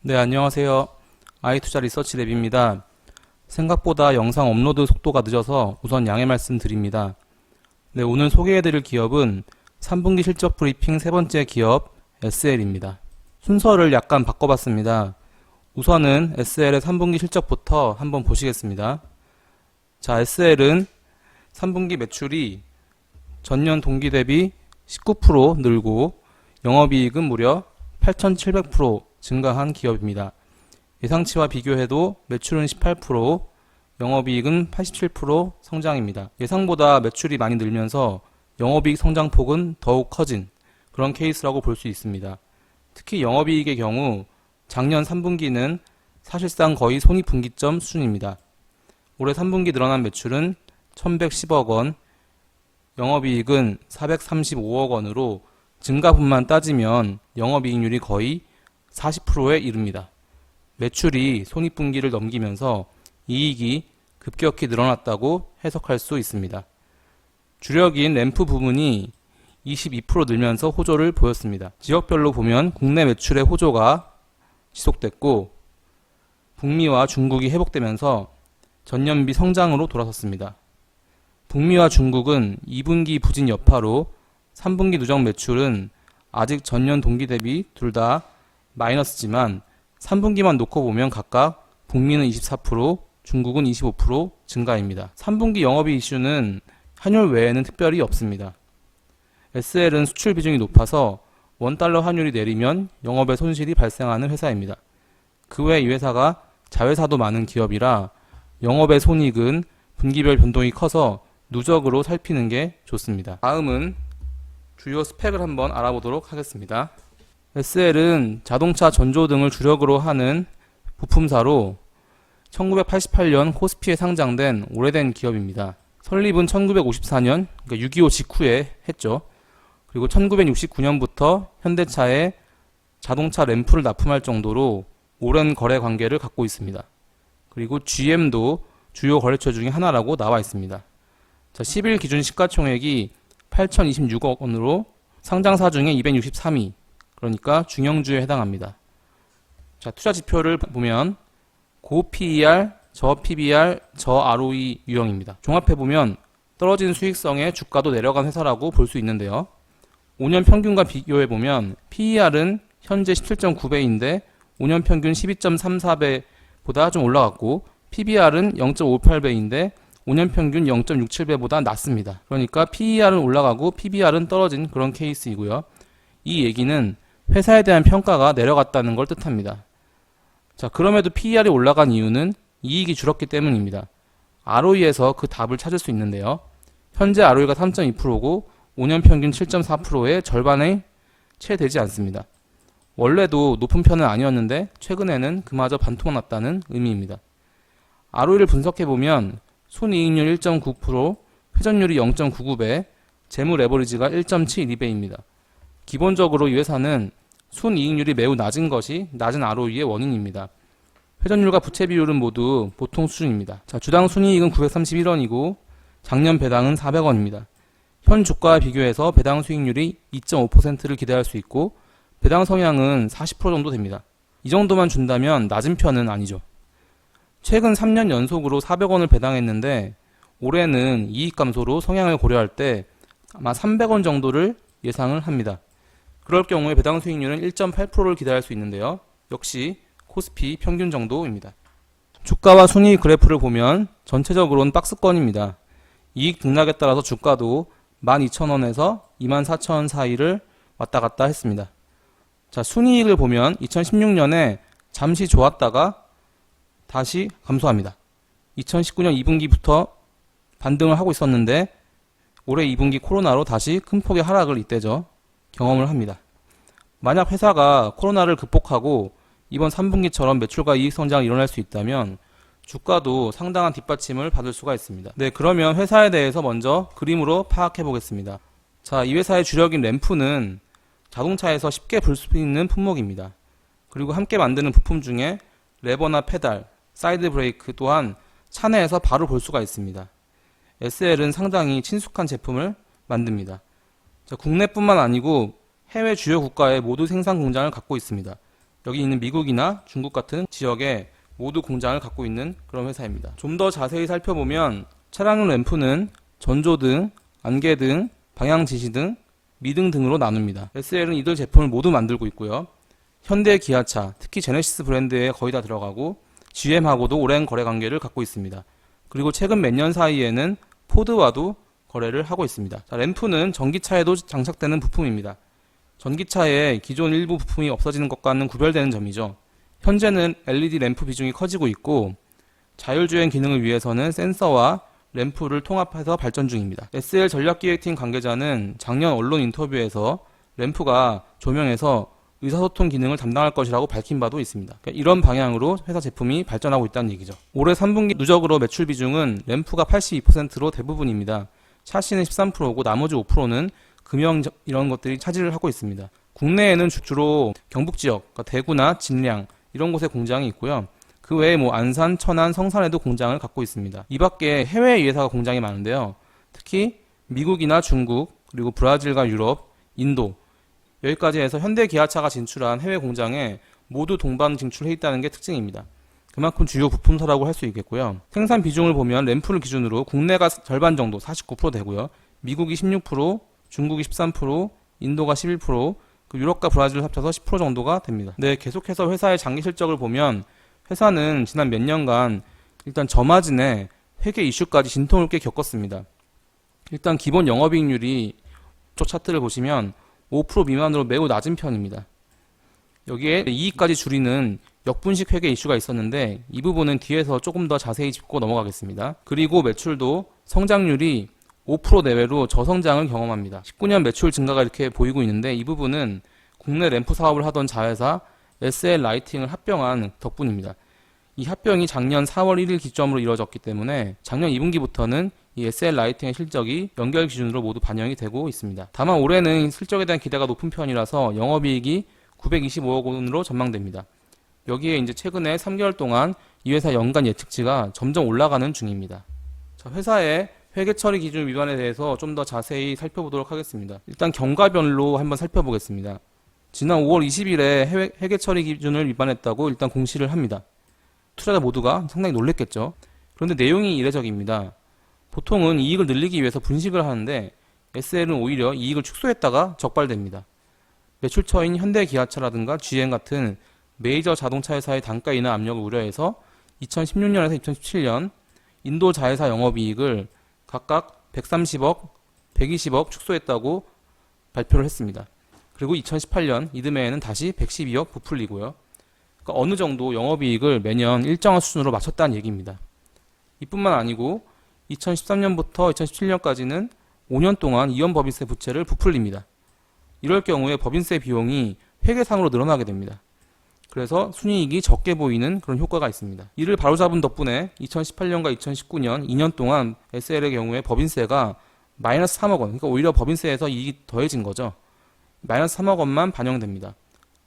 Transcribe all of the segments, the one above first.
네, 안녕하세요. 아이투자 리서치랩입니다. 생각보다 영상 업로드 속도가 늦어서 우선 양해 말씀드립니다. 네, 오늘 소개해드릴 기업은 3분기 실적 브리핑 세 번째 기업 SL입니다. 순서를 약간 바꿔봤습니다. 우선은 SL의 3분기 실적부터 한번 보시겠습니다. 자, SL은 3분기 매출이 전년 동기 대비 19% 늘고 영업이익은 무려 8,700% 증가한 기업입니다. 예상치와 비교해도 매출은 18%, 영업이익은 87% 성장입니다. 예상보다 매출이 많이 늘면서 영업이익 성장폭은 더욱 커진 그런 케이스라고 볼 수 있습니다. 특히 영업이익의 경우 작년 3분기는 사실상 거의 손익분기점 수준입니다. 올해 3분기 늘어난 매출은 1110억 원, 영업이익은 435억 원으로 증가분만 따지면 영업이익률이 거의 40%에 이릅니다. 매출이 손익분기를 넘기면서 이익이 급격히 늘어났다고 해석할 수 있습니다. 주력인 램프 부문이 22% 늘면서 호조를 보였습니다. 지역별로 보면 국내 매출의 호조가 지속됐고 북미와 중국이 회복되면서 전년비 성장으로 돌아섰습니다. 북미와 중국은 2분기 부진 여파로 3분기 누적 매출은 아직 전년 동기 대비 둘 다 마이너스지만 3분기만 놓고 보면 각각 북미는 24%, 중국은 25% 증가입니다. 3분기 영업이익 이슈는 환율 외에는 특별히 없습니다. SL은 수출 비중이 높아서 원달러 환율이 내리면 영업에 손실이 발생하는 회사입니다. 그 외에 이 회사가 자회사도 많은 기업이라 영업의 손익은 분기별 변동이 커서 누적으로 살피는 게 좋습니다. 다음은 주요 스펙을 한번 알아보도록 하겠습니다. SL은 자동차 전조 등을 주력으로 하는 부품사로 1988년 코스피에 상장된 오래된 기업입니다. 설립은 1954년, 그러니까 6.25 직후에 했죠. 그리고 1969년부터 현대차에 자동차 램프를 납품할 정도로 오랜 거래 관계를 갖고 있습니다. 그리고 GM도 주요 거래처 중에 하나라고 나와 있습니다. 자, 10일 기준 시가총액이 8,026억 원으로 상장사 중에 263위, 그러니까 중형주에 해당합니다. 자, 투자 지표를 보면 고 PER, 저 PBR, 저 ROE 유형입니다. 종합해보면 떨어진 수익성에 주가도 내려간 회사라고 볼 수 있는데요. 5년 평균과 비교해보면 PER은 현재 17.9배인데 5년 평균 12.34배보다 좀 올라갔고 PBR은 0.58배인데 5년 평균 0.67배보다 낮습니다. 그러니까 PER은 올라가고 PBR은 떨어진 그런 케이스이고요. 이 얘기는 회사에 대한 평가가 내려갔다는 걸 뜻합니다. 자, 그럼에도 PER이 올라간 이유는 이익이 줄었기 때문입니다. ROE에서 그 답을 찾을 수 있는데요. 현재 ROE가 3.2%고 5년 평균 7.4%의 절반에 채 되지 않습니다. 원래도 높은 편은 아니었는데 최근에는 그마저 반토났다는 의미입니다. ROE를 분석해보면 순이익률 1.9%, 회전율이 0.99배, 재무 레버리지가 1.72배입니다. 기본적으로 이 회사는 순이익률이 매우 낮은 것이 낮은 ROE의 원인입니다. 회전율과 부채 비율은 모두 보통 수준입니다. 자, 주당 순이익은 931원이고 작년 배당은 400원입니다. 현 주가와 비교해서 배당 수익률이 2.5%를 기대할 수 있고 배당 성향은 40% 정도 됩니다. 이 정도만 준다면 낮은 편은 아니죠. 최근 3년 연속으로 400원을 배당했는데 올해는 이익 감소로 성향을 고려할 때 아마 300원 정도를 예상을 합니다. 그럴 경우에 배당 수익률은 1.8%를 기대할 수 있는데요. 역시 코스피 평균 정도입니다. 주가와 순이익 그래프를 보면 전체적으로는 박스권입니다. 이익 등락에 따라서 주가도 12,000원에서 24,000원 사이를 왔다 갔다 했습니다. 자, 순이익을 보면 2016년에 잠시 좋았다가 다시 감소합니다. 2019년 2분기부터 반등을 하고 있었는데 올해 2분기 코로나로 다시 큰 폭의 하락을 이때죠. 경험을 합니다. 만약 회사가 코로나를 극복하고 이번 3분기처럼 매출과 이익 성장이 일어날 수 있다면 주가도 상당한 뒷받침을 받을 수가 있습니다. 네, 그러면 회사에 대해서 먼저 그림으로 파악해 보겠습니다. 자, 이 회사의 주력인 램프는 자동차에서 쉽게 볼 수 있는 품목입니다. 그리고 함께 만드는 부품 중에 레버나 페달, 사이드 브레이크 또한 차내에서 바로 볼 수가 있습니다. SL은 상당히 친숙한 제품을 만듭니다. 자, 국내뿐만 아니고 해외 주요 국가에 모두 생산 공장을 갖고 있습니다. 여기 있는 미국이나 중국 같은 지역에 모두 공장을 갖고 있는 그런 회사입니다. 좀 더 자세히 살펴보면 차량용 램프는 전조등, 안개등, 방향지시등, 미등 등으로 나눕니다. SL은 이들 제품을 모두 만들고 있고요. 현대, 기아차, 특히 제네시스 브랜드에 거의 다 들어가고 GM하고도 오랜 거래 관계를 갖고 있습니다. 그리고 최근 몇 년 사이에는 포드와도 거래를 하고 있습니다. 자, 램프는 전기차에도 장착되는 부품입니다. 전기차에 기존 일부 부품이 없어지는 것과는 구별되는 점이죠. 현재는 LED 램프 비중이 커지고 있고 자율주행 기능을 위해서는 센서와 램프를 통합해서 발전 중입니다. SL 전략기획팀 관계자는 작년 언론 인터뷰에서 램프가 조명에서 의사소통 기능을 담당할 것이라고 밝힌 바도 있습니다. 그러니까 이런 방향으로 회사 제품이 발전하고 있다는 얘기죠. 올해 3분기 누적으로 매출 비중은 램프가 82%로 대부분입니다. 샤시는 13%고 나머지 5%는 금형 이런 것들이 차지를 하고 있습니다. 국내에는 주로 경북 지역, 그러니까 대구나 진량 이런 곳에 공장이 있고요. 그 외에 안산, 천안, 성산에도 공장을 갖고 있습니다. 이 밖에 해외 회사가 공장이 많은데요. 특히 미국이나 중국, 그리고 브라질과 유럽, 인도 여기까지 해서 현대 기아차가 진출한 해외 공장에 모두 동반 진출해 있다는 게 특징입니다. 그만큼 주요 부품사라고 할 수 있겠고요. 생산 비중을 보면 램프를 기준으로 국내가 절반 정도 49% 되고요. 미국이 16%, 중국이 13%, 인도가 11%, 유럽과 브라질을 합쳐서 10% 정도가 됩니다. 네, 계속해서 회사의 장기 실적을 보면 회사는 지난 몇 년간 일단 저마진에 회계 이슈까지 진통을 꽤 겪었습니다. 일단 기본 영업이익률이 저 차트를 보시면 5% 미만으로 매우 낮은 편입니다. 여기에 이익까지 줄이는 역분식 회계 이슈가 있었는데 이 부분은 뒤에서 조금 더 자세히 짚고 넘어가겠습니다. 그리고 매출도 성장률이 5% 내외로 저성장을 경험합니다. 19년 매출 증가가 이렇게 보이고 있는데 이 부분은 국내 램프 사업을 하던 자회사 SL 라이팅을 합병한 덕분입니다. 이 합병이 작년 4월 1일 기점으로 이루어졌기 때문에 작년 2분기부터는 이 SL 라이팅의 실적이 연결 기준으로 모두 반영이 되고 있습니다. 다만 올해는 실적에 대한 기대가 높은 편이라서 영업이익이 925억 원으로 전망됩니다. 여기에 이제 최근에 3개월 동안 이 회사 연간 예측치가 점점 올라가는 중입니다. 자, 회사의 회계 처리 기준 위반에 대해서 좀 더 자세히 살펴보도록 하겠습니다. 일단 경과별로 한번 살펴보겠습니다. 지난 5월 20일에 회계 처리 기준을 위반했다고 일단 공시를 합니다. 투자자 모두가 상당히 놀랬겠죠. 그런데 내용이 이례적입니다. 보통은 이익을 늘리기 위해서 분식을 하는데 SL은 오히려 이익을 축소했다가 적발됩니다. 매출처인 현대기아차라든가 GM 같은 메이저 자동차 회사의 단가 인하 압력을 우려해서 2016년에서 2017년 인도 자회사 영업이익을 각각 130억, 120억 축소했다고 발표를 했습니다. 그리고 2018년 이듬해에는 다시 112억 부풀리고요. 그러니까 어느 정도 영업이익을 매년 일정한 수준으로 맞췄다는 얘기입니다. 이뿐만 아니고 2013년부터 2017년까지는 5년 동안 이연법인세 부채를 부풀립니다. 이럴 경우에 법인세 비용이 회계상으로 늘어나게 됩니다. 그래서 순이익이 적게 보이는 그런 효과가 있습니다. 이를 바로잡은 덕분에 2018년과 2019년 2년 동안 SL의 경우에 법인세가 마이너스 3억 원, 그러니까 오히려 법인세에서 이익이 더해진 거죠. 마이너스 3억 원만 반영됩니다.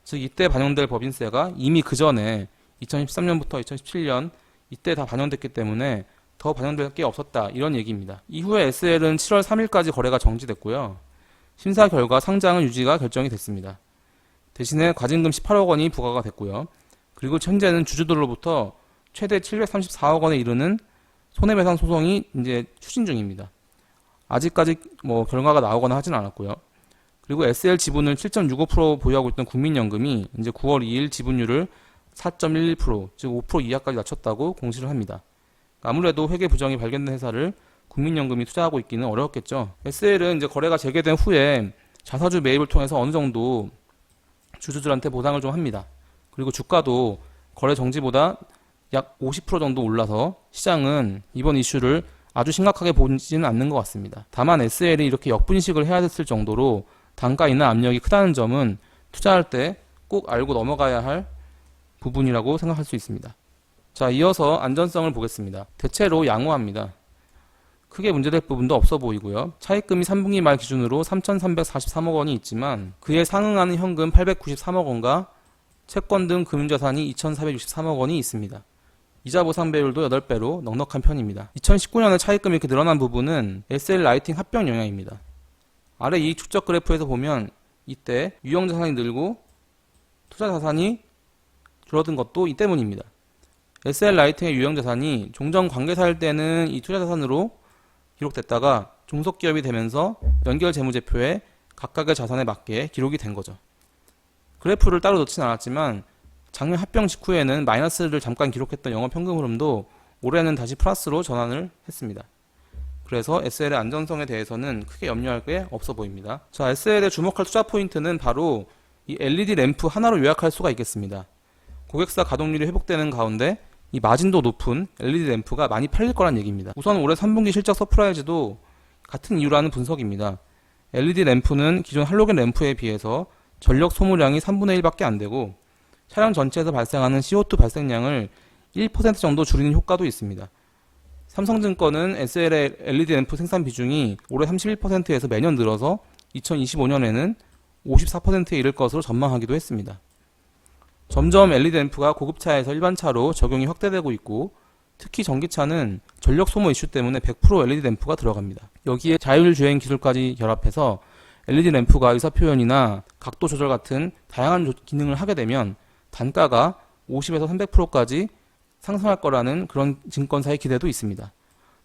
즉 이때 반영될 법인세가 이미 그 전에 2013년부터 2017년 이때 다 반영됐기 때문에 더 반영될 게 없었다 이런 얘기입니다. 이후에 SL은 7월 3일까지 거래가 정지됐고요. 심사 결과 상장은 유지가 결정이 됐습니다. 대신에 과징금 18억 원이 부과가 됐고요. 그리고 현재는 주주들로부터 최대 734억 원에 이르는 손해배상 소송이 이제 추진 중입니다. 아직까지 결과가 나오거나 하진 않았고요. 그리고 SL 지분을 7.65% 보유하고 있던 국민연금이 이제 9월 2일 지분율을 4.11%, 즉 5% 이하까지 낮췄다고 공시를 합니다. 아무래도 회계 부정이 발견된 회사를 국민연금이 투자하고 있기는 어려웠겠죠. SL은 이제 거래가 재개된 후에 자사주 매입을 통해서 어느 정도 주주들한테 보상을 좀 합니다. 그리고 주가도 거래 정지보다 약 50% 정도 올라서 시장은 이번 이슈를 아주 심각하게 보지는 않는 것 같습니다. 다만 SL이 이렇게 역분식을 해야 됐을 정도로 단가 인하 압력이 크다는 점은 투자할 때 꼭 알고 넘어가야 할 부분이라고 생각할 수 있습니다. 자, 이어서 안전성을 보겠습니다. 대체로 양호합니다. 크게 문제될 부분도 없어 보이고요. 차입금이 3분기 말 기준으로 3,343억 원이 있지만 그에 상응하는 현금 893억 원과 채권 등 금융자산이 2,463억 원이 있습니다. 이자 보상 배율도 8배로 넉넉한 편입니다. 2019년에 차입금이 이렇게 늘어난 부분은 SL 라이팅 합병 영향입니다. 아래 이익 축적 그래프에서 보면 이때 유형자산이 늘고 투자자산이 줄어든 것도 이 때문입니다. SL 라이팅의 유형 자산이 종전 관계사일 때는 이 투자 자산으로 기록됐다가 종속기업이 되면서 연결 재무제표에 각각의 자산에 맞게 기록이 된 거죠. 그래프를 따로 넣진 않았지만 작년 합병 직후에는 마이너스를 잠깐 기록했던 영업현금 흐름도 올해는 다시 플러스로 전환을 했습니다. 그래서 SL의 안전성에 대해서는 크게 염려할 게 없어 보입니다. 자, SL에 주목할 투자 포인트는 바로 이 LED 램프 하나로 요약할 수가 있겠습니다. 고객사 가동률이 회복되는 가운데 이 마진도 높은 LED 램프가 많이 팔릴 거란 얘기입니다. 우선 올해 3분기 실적 서프라이즈도 같은 이유라는 분석입니다. LED 램프는 기존 할로겐 램프에 비해서 전력 소모량이 3분의 1밖에 안 되고 차량 전체에서 발생하는 CO2 발생량을 1% 정도 줄이는 효과도 있습니다. 삼성증권은 SL의 LED 램프 생산 비중이 올해 31%에서 매년 늘어서 2025년에는 54%에 이를 것으로 전망하기도 했습니다. 점점 LED 램프가 고급차에서 일반차로 적용이 확대되고 있고 특히 전기차는 전력 소모 이슈 때문에 100% LED 램프가 들어갑니다. 여기에 자율주행 기술까지 결합해서 LED 램프가 의사표현이나 각도 조절 같은 다양한 기능을 하게 되면 단가가 50에서 300%까지 상승할 거라는 그런 증권사의 기대도 있습니다.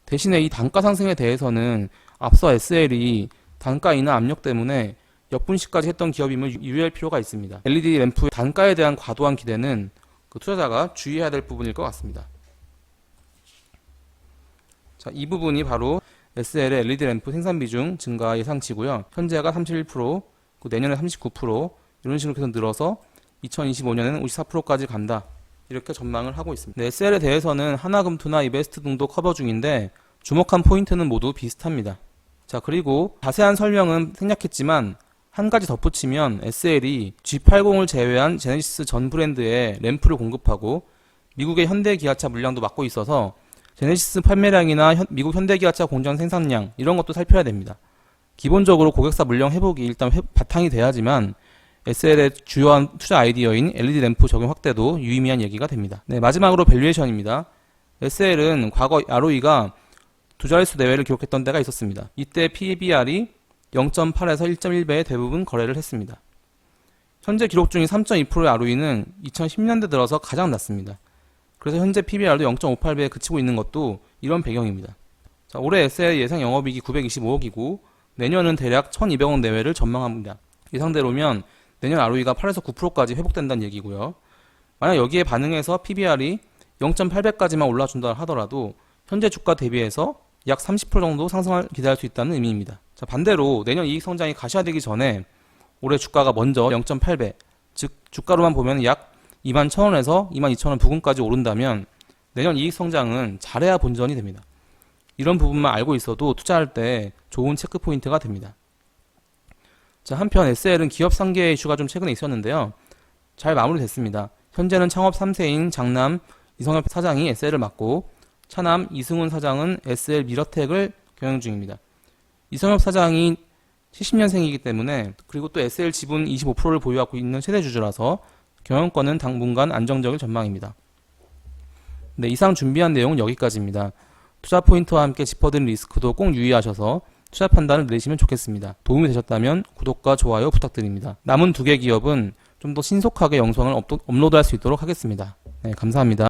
대신에 이 단가 상승에 대해서는 앞서 SL이 단가 인하 압력 때문에 역분시까지 했던 기업임을 유의할 필요가 있습니다. LED 램프의 단가에 대한 과도한 기대는 그 투자자가 주의해야 될 부분일 것 같습니다. 자, 이 부분이 바로 SL의 LED 램프 생산 비중 증가 예상치고요. 현재가 31%, 내년에 39%, 이런 식으로 계속 늘어서 2025년에는 54%까지 간다. 이렇게 전망을 하고 있습니다. 네, SL에 대해서는 하나금투나 이베스트 등도 커버 중인데 주목한 포인트는 모두 비슷합니다. 자, 그리고 자세한 설명은 생략했지만 한 가지 덧붙이면 SL이 G80을 제외한 제네시스 전 브랜드에 램프를 공급하고 미국의 현대기아차 물량도 맡고 있어서 제네시스 판매량이나 미국 현대기아차 공장 생산량 이런 것도 살펴야 됩니다. 기본적으로 고객사 물량 회복이 일단 바탕이 돼야지만 SL의 주요한 투자 아이디어인 LED 램프 적용 확대도 유의미한 얘기가 됩니다. 네, 마지막으로 밸류에이션입니다. SL은 과거 ROE가 두 자릿수 내외를 기록했던 때가 있었습니다. 이때 PBR이 0.8에서 1.1배에 대부분 거래를 했습니다. 현재 기록 중인 3.2%의 ROE는 2010년대 들어서 가장 낮습니다. 그래서 현재 PBR도 0.58배에 그치고 있는 것도 이런 배경입니다. 자, 올해 SL의 예상 영업이익이 925억이고 내년은 대략 1200억 내외를 전망합니다. 예상대로면 내년 ROE가 8에서 9%까지 회복된다는 얘기고요. 만약 여기에 반응해서 PBR이 0.8배까지만 올라준다 하더라도 현재 주가 대비해서 약 30% 정도 상승을 기대할 수 있다는 의미입니다. 자, 반대로 내년 이익 성장이 가시화되기 전에 올해 주가가 먼저 0.8배, 즉 주가로만 보면 약 21,000원에서 22,000원 부근까지 오른다면 내년 이익 성장은 잘해야 본전이 됩니다. 이런 부분만 알고 있어도 투자할 때 좋은 체크 포인트가 됩니다. 자, 한편 SL은 기업 상계 이슈가 좀 최근에 있었는데요. 잘 마무리됐습니다. 현재는 창업 3세인 장남 이성엽 사장이 SL을 맡고 차남 이승훈 사장은 SL 미러텍을 경영 중입니다. 이성엽 사장이 70년생이기 때문에 그리고 또 SL 지분 25%를 보유하고 있는 최대주주라서 경영권은 당분간 안정적일 전망입니다. 네, 이상 준비한 내용은 여기까지입니다. 투자 포인트와 함께 짚어드린 리스크도 꼭 유의하셔서 투자 판단을 내리시면 좋겠습니다. 도움이 되셨다면 구독과 좋아요 부탁드립니다. 남은 2개 기업은 좀 더 신속하게 영상을 업로드할 수 있도록 하겠습니다. 네, 감사합니다.